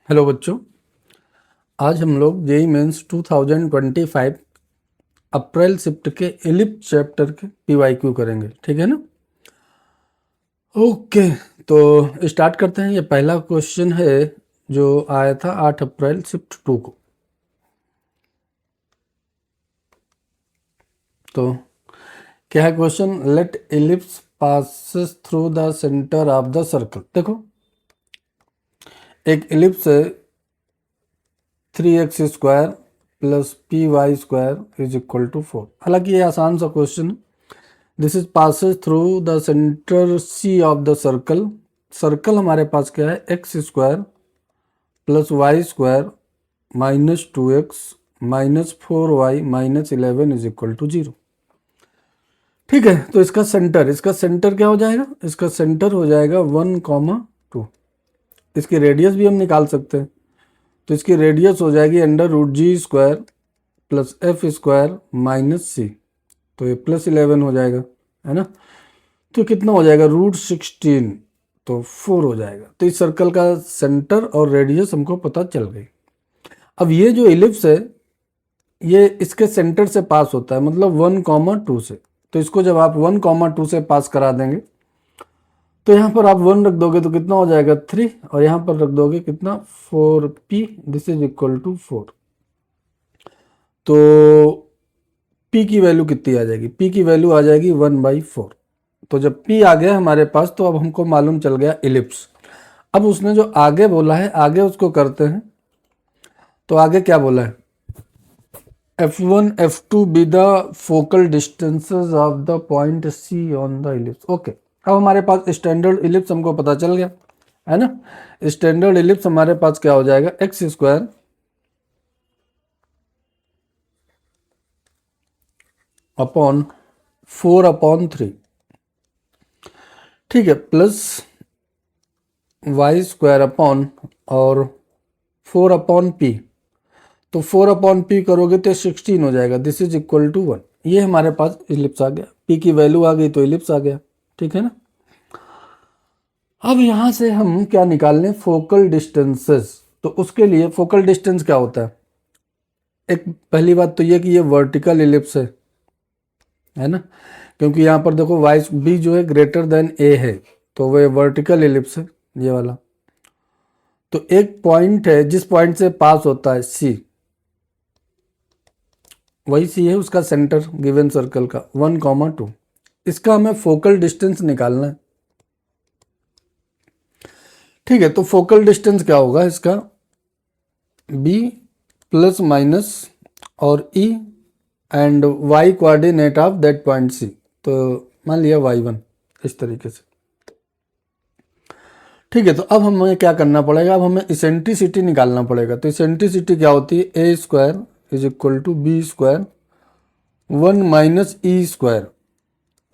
Hello बच्चों, आज हम लोग जेई मेंस 2025 अप्रैल शिफ्ट के इलिप्स चैप्टर के पीवाईक्यू करेंगे। ठीक है ना? ओके, तो स्टार्ट करते हैं। ये पहला क्वेश्चन है जो आया था 8 अप्रैल शिफ्ट 2 को। तो क्या है question? Let ellipse passes through the centre of the circle. देखो, एक इलिप्स है 3x² plus py² is equal to 4। हालांकि ये आसान सा क्वेश्चन है। This is passes through the centre C of the circle. Circle हमारे पास क्या है? x² plus y² minus 2x minus 4y minus 11 is equal to 0। ठीक है, तो इसका सेंटर क्या हो जाएगा? इसका सेंटर हो जाएगा 1,2। इसकी रेडियस भी हम निकाल सकते हैं। तो इसकी रेडियस हो जाएगी √g² plus f² minus c। तो ये प्लस 11 हो जाएगा, है ना? तो कितना हो जाएगा? √16, तो 4 हो जाएगा। तो इस सर्कल का सेंटर और रेडियस हमको पता चल गई। अब ये जो इलिप्स है ये इसके सेंटर से पास होता है, मतलब 1,2 से। तो इसको जब आप 1,2 से पास करा देंगे तो यहाँ पर आप 1 रख दोगे तो कितना हो जाएगा? 3, और यहाँ पर रख दोगे कितना? 4p। This is equal to 4। तो p की वैल्यू कितनी आ जाएगी? p की वैल्यू आ जाएगी 1/4। तो जब p आ गया हमारे पास तो अब हमको मालूम चल गया इलिप्स। अब उसने जो आगे बोला है आगे उसको करते हैं। तो आगे क्या बोला है? f1 f2 be the focal distances of the point c on the ellipse. Okay, अब हमारे पास स्टैंडर्ड इलिप्स हमको पता चल गया, है ना? स्टैंडर्ड इलिप्स हमारे पास क्या हो जाएगा? x² अपॉन 4/3, ठीक है, प्लस y² अपॉन और 4/p। तो 4/p करोगे तो 16 हो जाएगा। This is equal to 1। ये हमारे पास इलिप्स आ गया। p की वैल्यू आ गई तो इलिप्स आ गया। ठीक है ना? अब यहां से हम क्या निकाल लें? Focal distances. तो उसके लिए फोकल डिस्टेंस क्या होता है? एक पहली बात तो ये कि ये वर्टिकल इलिप्स है ना? क्योंकि यहाँ पर देखो वाई बी जो है ग्रेटर देन ए है, तो वो वर्टिकल इलिप्स है ये वाला। तो एक पॉइंट है जिस पॉइंट से पास होता है सी, वही सी है उसका सेंटर गिवन सर्कल का 1,2। इसका हमें फोकल डिस्टेंस निकालना है। ठीक है, तो फोकल डिस्टेंस क्या होगा इसका? b प्लस माइनस और e and y coordinate of that point c। तो मान लिया y1 इस तरीके से। ठीक है, तो अब हमें क्या करना पड़ेगा? अब हमें इसेंट्रिसिटी निकालना पड़ेगा। तो इसेंट्रिसिटी क्या होती है? a² is equal to b² 1 minus e²।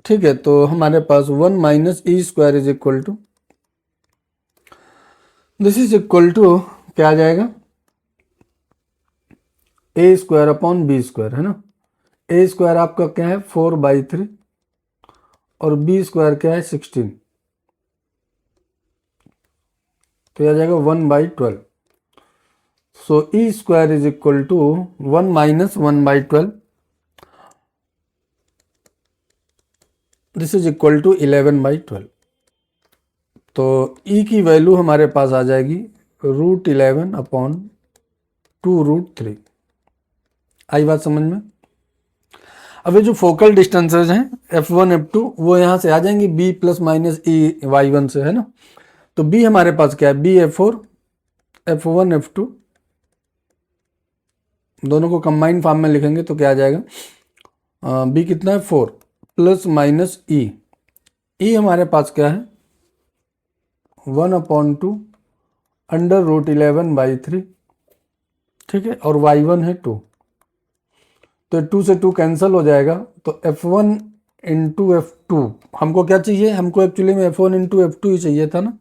ठीक है, तो हमारे पास 1 minus e² is equal to, this is equal to क्या आ जाएगा? a² अपॉन b², है ना? a² आपका क्या है? 4/3 और b² क्या है? 16। तो यह आ जाएगा 1/12। So e² is equal to 1 minus 1/12। This is equal to 11/12। तो e की वैल्यू हमारे पास आ जाएगी √11 अपॉन 2√3। आई बात समझ में? अब ये जो फोकल डिस्टेंसेज हैं f1 f2 वो यहाँ से आ जाएंगी b plus minus e y1 से, है ना? तो b हमारे पास क्या है? b f4 f1 f2, दोनों को कंबाइंड फॉर्म में लिखेंगे तो क्या आ जाएगा? b कितना है? 4 प्लस माइनस e हमारे पास क्या है? 1/2 √11/3। ठीक है, और y1 है 2। तो 2 से 2 कैंसिल हो जाएगा। तो f1 इंटू f2 हमको क्या चाहिए? हमको एक्चुअली में f1 इंटू f2 ही चाहिए था ना?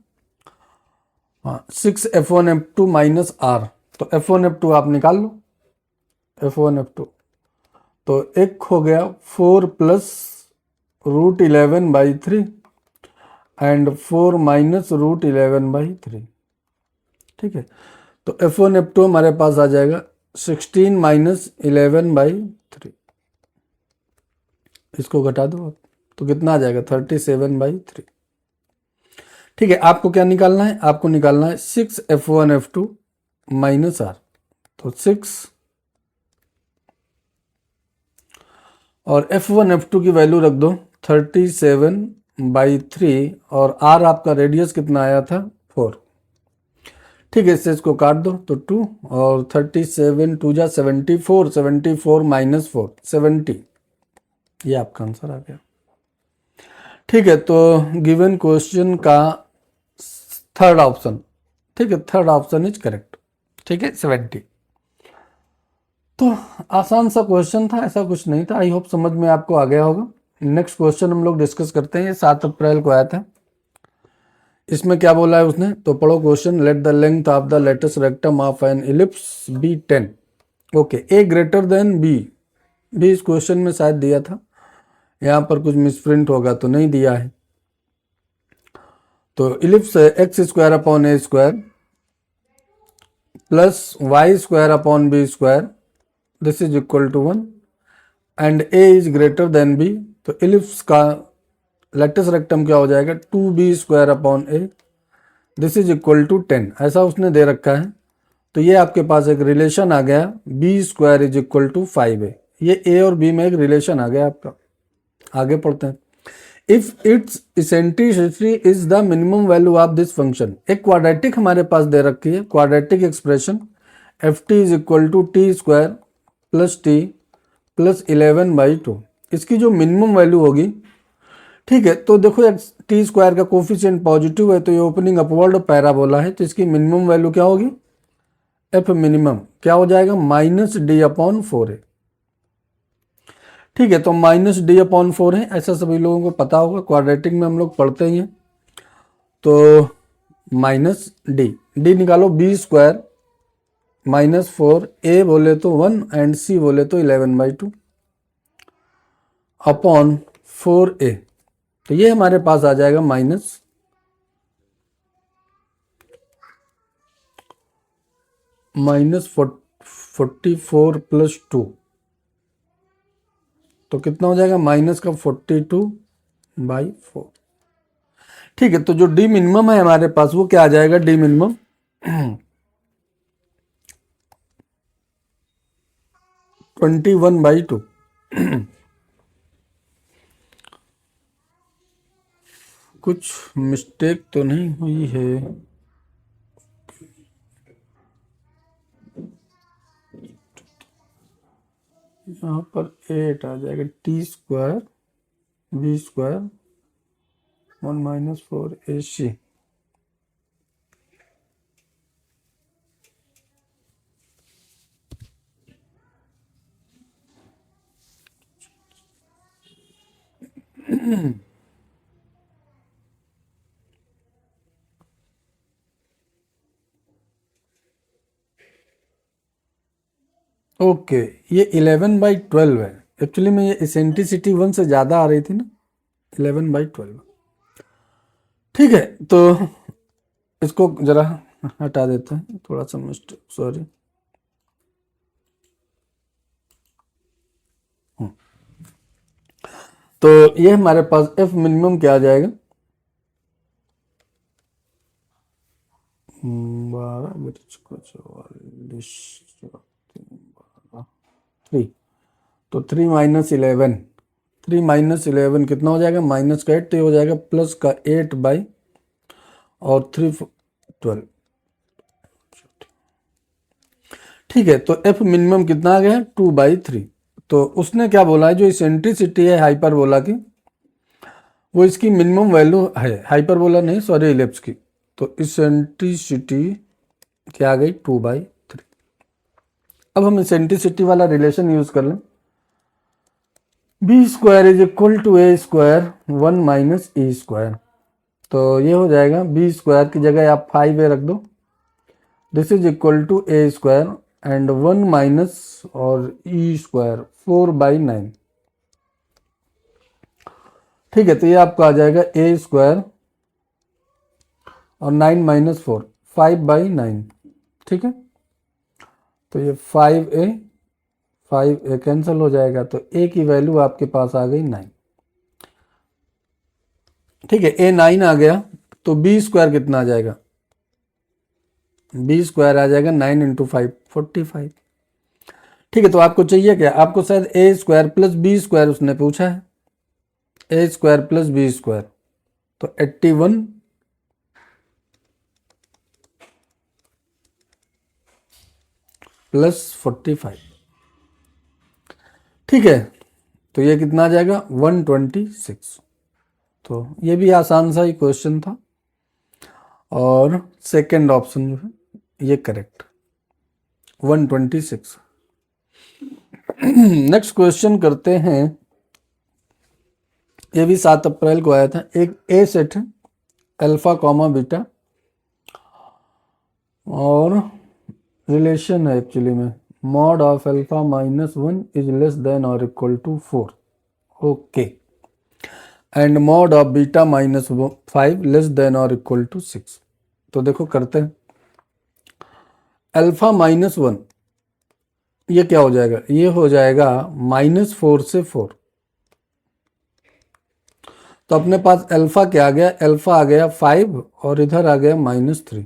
हाँ, 6f1 f2 माइनस r। तो f1 f2 आप निकाल लो। f1 f2 तो एक हो गया 4 प्लस √11/3 एंड 4 माइनस √11/3। ठीक है, तो F1 F2 हमारे पास आ जाएगा 16 माइनस 11/3। इसको घटा दो आप, तो कितना आ जाएगा 37/3। ठीक है, आपको क्या निकालना है, आपको निकालना है 6F1 F2 माइनस R। तो 6 और F1 F2 की वैल्यू रख दो 37/3 और R आपका रेडियस कितना आया था 4। ठीक है, इससे इसको काट दो तो 2 और 37 2 जा 74, 74 माइनस 4 70। ये आपका आंसर आ गया। ठीक है, तो गिवन क्वेश्चन का थर्ड ऑप्शन, ठीक है, थर्ड ऑप्शन इज करेक्ट। ठीक है, 70। तो आसान सा क्वेश्चन था, ऐसा कुछ नहीं था। आई होप समझ में आपको आ गया होगा। नेक्स्ट क्वेश्चन हम लोग डिस्कस करते हैं। ये 7 अप्रैल को आया था। इसमें क्या बोला है उसने, तो पढ़ो question. Let the length of the latus rectum of an ellipse be 10। Okay, a greater than b भी इस क्वेश्चन में शायद दिया था, यहाँ पर कुछ मिसप्रिंट होगा तो नहीं दिया है। तो ellipse x square upon a square plus y square upon b square this is equal to 1 and a is greater than b. तो इलिप्स का लेटेस्ट रेक्टम क्या हो जाएगा 2b square upon a this is equal to 10, ऐसा उसने दे रखा है। तो ये आपके पास एक रिलेशन आ गया b square is equal to 5a। ये a और b में एक रिलेशन आ गया आपका। आगे पढ़ते हैं। If its eccentricity is the minimum value of this function. एक क्वाड्रेटिक हमारे पास दे रखी है, quadratic expression ft is equal to t square plus t plus 11/2। इसकी जो मिनिमम वैल्यू होगी, ठीक है, तो देखो टी स्क्वायर का कोफिशिएंट पॉजिटिव है तो ये ओपनिंग अपवर्ड पैराबोला है, तो इसकी मिनिमम वैल्यू क्या होगी, एफ मिनिमम क्या हो जाएगा -d/4 है। ठीक है, तो -d/4 है, ऐसा सभी लोगों को पता होगा, क्वाड्रेटिक में हम लोग पढ़ते ही हैं। तो -d निकालो, b स्क्वायर -4 a बोले तो 1 एंड c बोले तो 11/2 अपॉन 4a। तो ये हमारे पास आ जाएगा -44 प्लस 2। तो कितना हो जाएगा -42/4। ठीक है, तो जो डी मिनिमम है हमारे पास वो क्या आ जाएगा, डी मिनिमम 21/2। कुछ मिस्टेक तो नहीं हुई है। यहाँ पर 8 आ जाएगा, t square b square 1 - 4ac। Okay, ये 11/12 है। एक्चुअली में ये इसेंट्रिसिटी 1 से ज़्यादा आ रही थी ना, 11/12। ठीक है, तो इसको जरा हटा देते हैं, थोड़ा सा मिस्टेक, सॉरी। तो ये हमारे पास एफ मिनिमम क्या आ जाएगा 3। तो 3 - 11, 3 - 11 कितना हो जाएगा, माइनस का 8 तो ये हो जाएगा प्लस का 8 और 3 12। ठीक है, तो एफ मिनिमम कितना आ गया 2/3। तो उसने क्या बोला है, जो इसेंट्रिसिटी है हाइपरबोला की, वो इसकी मिनिमम वैल्यू है, हाइपरबोला नहीं सॉरी इलिप्स की। तो इसेंट्रिसिटी क्या आ गई 2/3। अब हम इसेंट्रिसिटी वाला रिलेशन यूज कर लें, b square is equal to a square 1 - e square. तो ये हो जाएगा बी स्क्वायर की जगह आप 5a रख दो, this is equal to a square and 1 minus और ई स्क्वायर 4/9। ठीक है, तो ये आपका आ जाएगा ए स्क्वायर और 9 - 4 5/9 ठीक है, तो ये 5a कैंसिल हो जाएगा, तो a की वैल्यू आपके पास आ गई 9। ठीक है, a 9 आ गया, तो b स्क्वायर कितना आ जाएगा, b स्क्वायर आ जाएगा 9 इंटू 5 45। ठीक है, तो आपको चाहिए क्या, आपको शायद a square plus b square उसने पूछा है, a square plus b square, तो 81 प्लस 45। ठीक है, तो ये कितना आ जाएगा 126। तो ये भी आसान सा ही क्वेश्चन था, और सेकंड ऑप्शन जो है ये करेक्ट 126। नेक्स्ट क्वेश्चन करते हैं, ये भी 7 अप्रैल को आया था। एक ए सेट है अल्फा कॉमा बीटा, और रिलेशन है एक्चुअली में mod of alpha -1 is less than और equal to 4, okay, and mod of beta -5 less than और इक्वल टू 6। तो देखो करते हैं, अल्फा -1 ये क्या हो जाएगा, ये हो जाएगा -4 से 4। तो अपने पास अल्फा क्या आ गया, अल्फा आ गया 5 और इधर आ गया -3।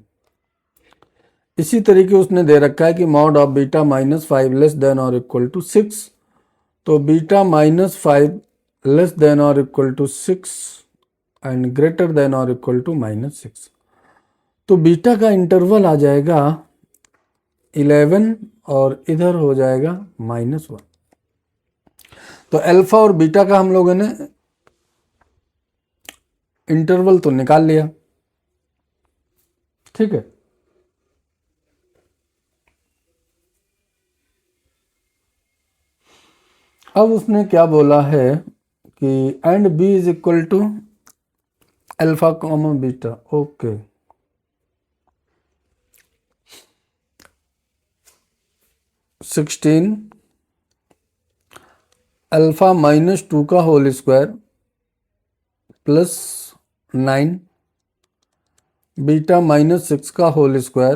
इसी तरीके उसने दे रखा है कि mod of beta -5 less than और इक्वल टू 6, तो बीटा -5 लेस देन और equal to 6 and greater than और इक्वल टू -6। तो बीटा का इंटरवल आ जाएगा 11 और इधर हो जाएगा -1। तो अल्फा और बीटा का हम लोगों ने इंटरवल तो निकाल लिया। ठीक है, अब उसने क्या बोला है कि and b is equal to alpha comma beta, okay, (16) alpha -2 का होल स्क्वायर प्लस 9 बीटा -6 का whole square,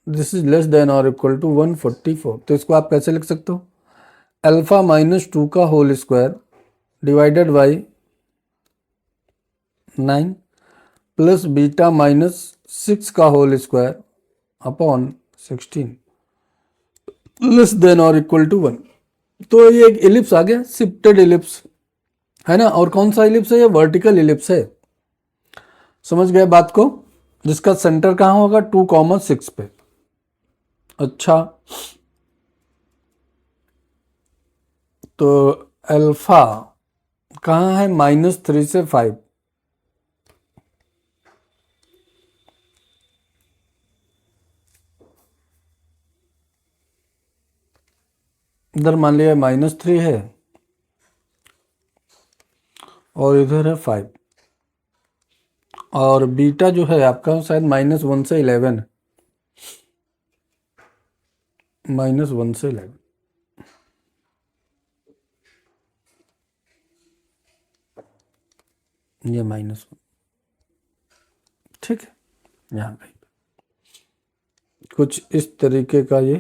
this is less than और इक्वल टू 144। तो इसको आप कैसे लिख सकते हो, अल्फा -2 का whole square divided by 9 plus beta -6 का whole square upon 16 less than और इक्वल टू 1। तो ये एक इलिप्स आ गया, शिफ्टेड इलिप्स है ना, और कौन सा इलिप्स है, ये वर्टिकल इलिप्स है। समझ गए बात को, जिसका सेंटर कहाँ होगा 2,6 पे। अच्छा, तो अल्फा कहाँ है, -3 से 5, इधर मान लिया -3 है और इधर है 5, और बीटा जो है आपका शायद -1 से 11 है, -1 से 11, ये -1। ठीक है, यहाँ कहीं कुछ इस तरीके का ये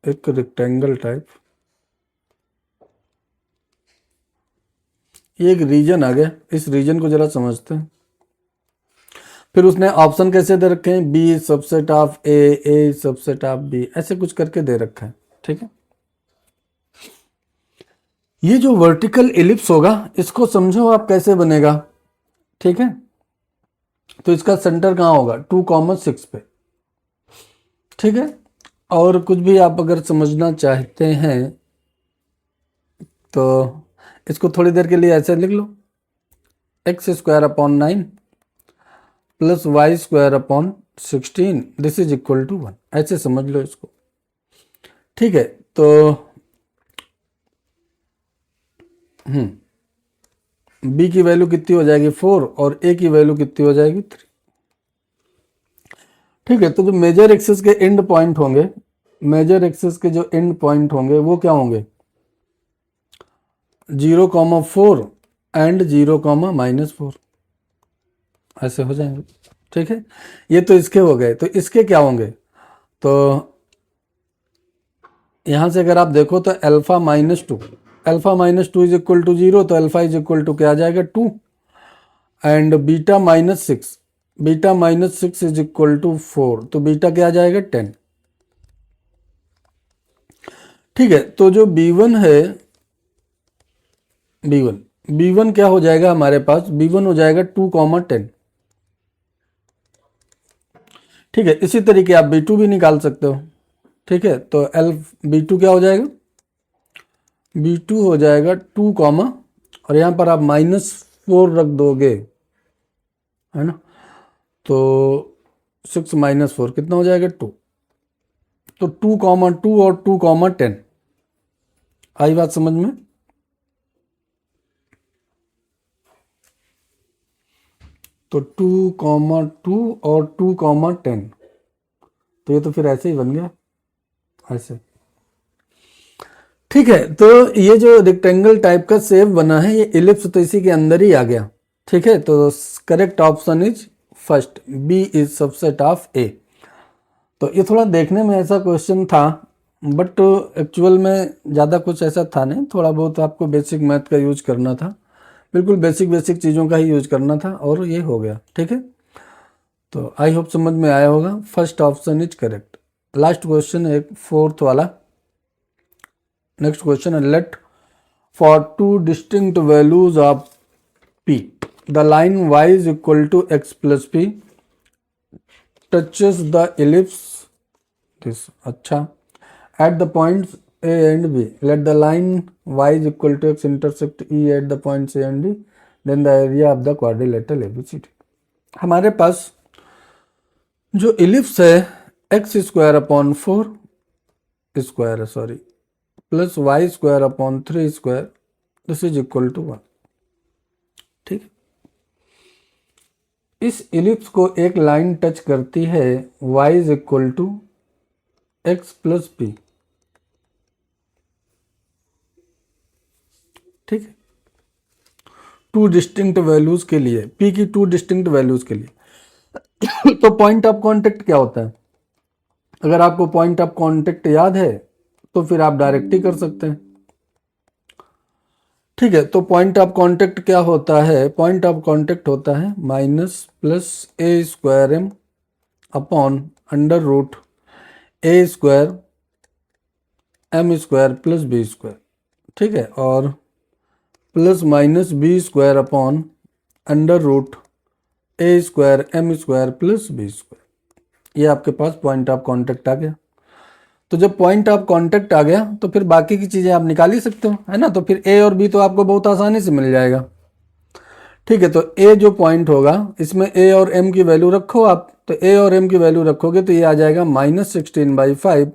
एक रेक्टेंगल टाइप, ये एक रीजन आ गया, इस रीजन को जरा समझते हैं। फिर उसने ऑप्शन कैसे दे रखे हैं, b subset of a subset of b, ऐसे कुछ करके दे रखा है। ठीक है, ये जो वर्टिकल एलिप्स होगा इसको समझो आप कैसे बनेगा। ठीक है, तो इसका सेंटर कहाँ होगा 2,6 पे। ठीक है, और कुछ भी आप अगर समझना चाहते हैं तो इसको थोड़ी देर के लिए ऐसे लिख लो, x² upon 9 plus y² upon 16 this is equal to 1, ऐसे समझ लो इसको। ठीक है, तो b की वैल्यू कितनी हो जाएगी 4 और a की वैल्यू कितनी हो जाएगी 3। ठीक है, तो जो मेजर एक्सिस के एंड पॉइंट होंगे, मेजर एक्सिस के जो एंड पॉइंट होंगे वो क्या होंगे 0,4 एंड 0,-4, ऐसे हो जाएंगे। ठीक है, ये तो इसके हो गए, तो इसके क्या होंगे तो यहाँ से अगर आप देखो तो alpha minus two is equal to 0, तो अल्फा इज इक्वल टू क्या आ जाएगा 2, and beta minus six is equal to 4, तो बीटा क्या आ जाएगा 10। ठीक है, तो जो B1 है, B1 क्या हो जाएगा हमारे पास, B1 हो जाएगा 2,10। ठीक है, इसी तरीके आप B2 भी निकाल सकते हो। ठीक है, तो B2 क्या हो जाएगा, B2 हो जाएगा 2, और यहाँ पर आप -4 रख दोगे, है ना, तो 6 - 4 कितना हो जाएगा 2, तो 2,2 और 2,10। आई बात समझ में? तो 2,2 और 2,10, तो ये तो फिर ऐसे ही बन गया, ऐसे। ठीक है, तो ये जो रेक्टेंगल टाइप का शेप बना है, ये इलिप्स तो इसी के अंदर ही आ गया। ठीक है, तो correct option is first, B is subset of A. तो ये थोड़ा देखने में ऐसा क्वेश्चन था, बट एक्चुअल में ज़्यादा कुछ ऐसा था नहीं, थोड़ा बहुत आपको बेसिक मैथ का यूज करना था, बिल्कुल बेसिक चीज़ों का ही यूज करना था, और ये हो गया। ठीक है, तो आई होप समझ में आया होगा। First option is correct. Last question है, एक फोर्थ वाला। नेक्स्ट क्वेश्चन है, let for two distinct values of p the line y is equal to x plus p touches the ellipse this. अच्छा, at the points a and b let the line y is equal to x intersect e at the points a and d, then the area of the quadrilateral abcd। हमारे पास जो ellipse है x square upon 4 square है, sorry, plus y square upon 3 square, this is equal to 1। ठीक, इस ellipse को एक line touch करती है y is equal to x plus p. ठीक है, टू डिस्टिंक्ट वैल्यूज के लिए, p की टू डिस्टिंक्ट वैल्यूज के लिए। तो पॉइंट ऑफ कांटेक्ट क्या होता है, अगर आपको पॉइंट ऑफ कांटेक्ट याद है तो फिर आप डायरेक्ट ही कर सकते हैं। ठीक है, तो पॉइंट ऑफ कांटेक्ट क्या होता है, पॉइंट ऑफ कांटेक्ट होता है minus plus A square M upon under root A square M square plus B square. ठीक है, और plus minus B square upon under root A square M square plus B square. ये आपके पास point of contact आ गया। तो जब पॉइंट ऑफ कांटेक्ट आ गया तो फिर बाकी की चीज़ें आप निकाल ही सकते हो, है ना, तो फिर ए और बी तो आपको बहुत आसानी से मिल जाएगा। ठीक है, तो ए जो पॉइंट होगा इसमें ए और एम की वैल्यू रखो आप, तो ए और एम की वैल्यू रखोगे तो ये आ जाएगा -16/5,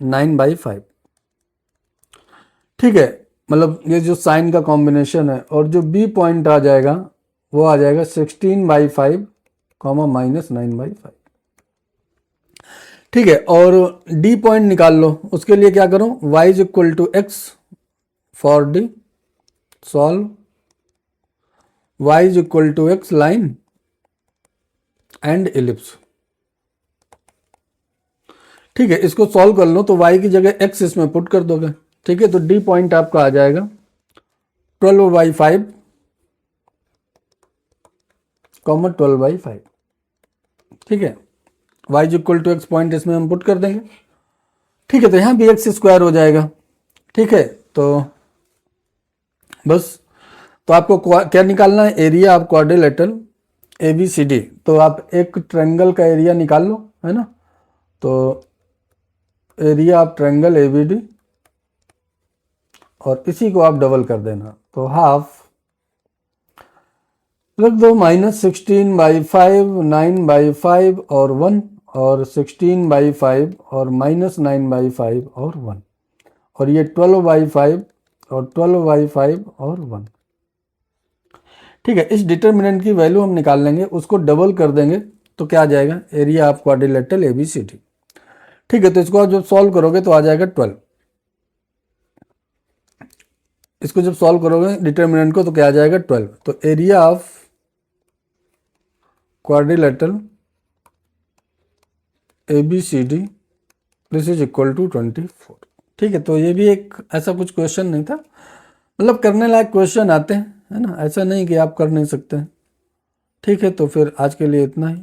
9/5। ठीक है, मतलब ये जो साइन का कॉम्बिनेशन है, और जो बी पॉइंट आ जाएगा वो आ जाएगा 16/5, -9/5। ठीक है, और डी पॉइंट निकाल लो, उसके लिए क्या करो, y is equal to x for d, solve y is equal to x line and ellipse. ठीक है, इसको सॉल्व कर लो तो y की जगह x इसमें पुट कर दोगे। ठीक है, तो डी पॉइंट आपका आ जाएगा 12/5, 12/5। ठीक है, y is equal to x point इसमें हम पुट कर देंगे। ठीक है, तो यहाँ भी एक्स स्क्वायर हो जाएगा। ठीक है, तो बस, तो आपको क्या निकालना है, एरिया ऑफ क्वाड्रिलेटरल ABCD। तो आप एक ट्रायंगल का एरिया निकाल लो, है ना, तो एरिया ऑफ ट्रायंगल ABD, और इसी को आप डबल कर देना, तो हाफ रख दो, -16/5, 9/5 और 1, और 16/5 और -9/5 और 1, और ये 12/5 और 12/5 और 1। ठीक है, इस डिटर्मिनेंट की वैल्यू हम निकाल लेंगे, उसको डबल कर देंगे तो क्या आ जाएगा, एरिया ऑफ क्वाड्रिलेटरल ABCD। ठीक है, तो इसको आप जब सॉल्व करोगे तो आ जाएगा 12। इसको जब सॉल्व करोगे डिटर्मिनेंट को तो क्या आ जाएगा 12। तो area of quadrilateral ABCD this is equal to 24। ठीक है, तो ये भी एक ऐसा कुछ क्वेश्चन नहीं था, मतलब करने लायक क्वेश्चन आते हैं, है ना, ऐसा नहीं कि आप कर नहीं सकते। ठीक है, तो फिर आज के लिए इतना ही।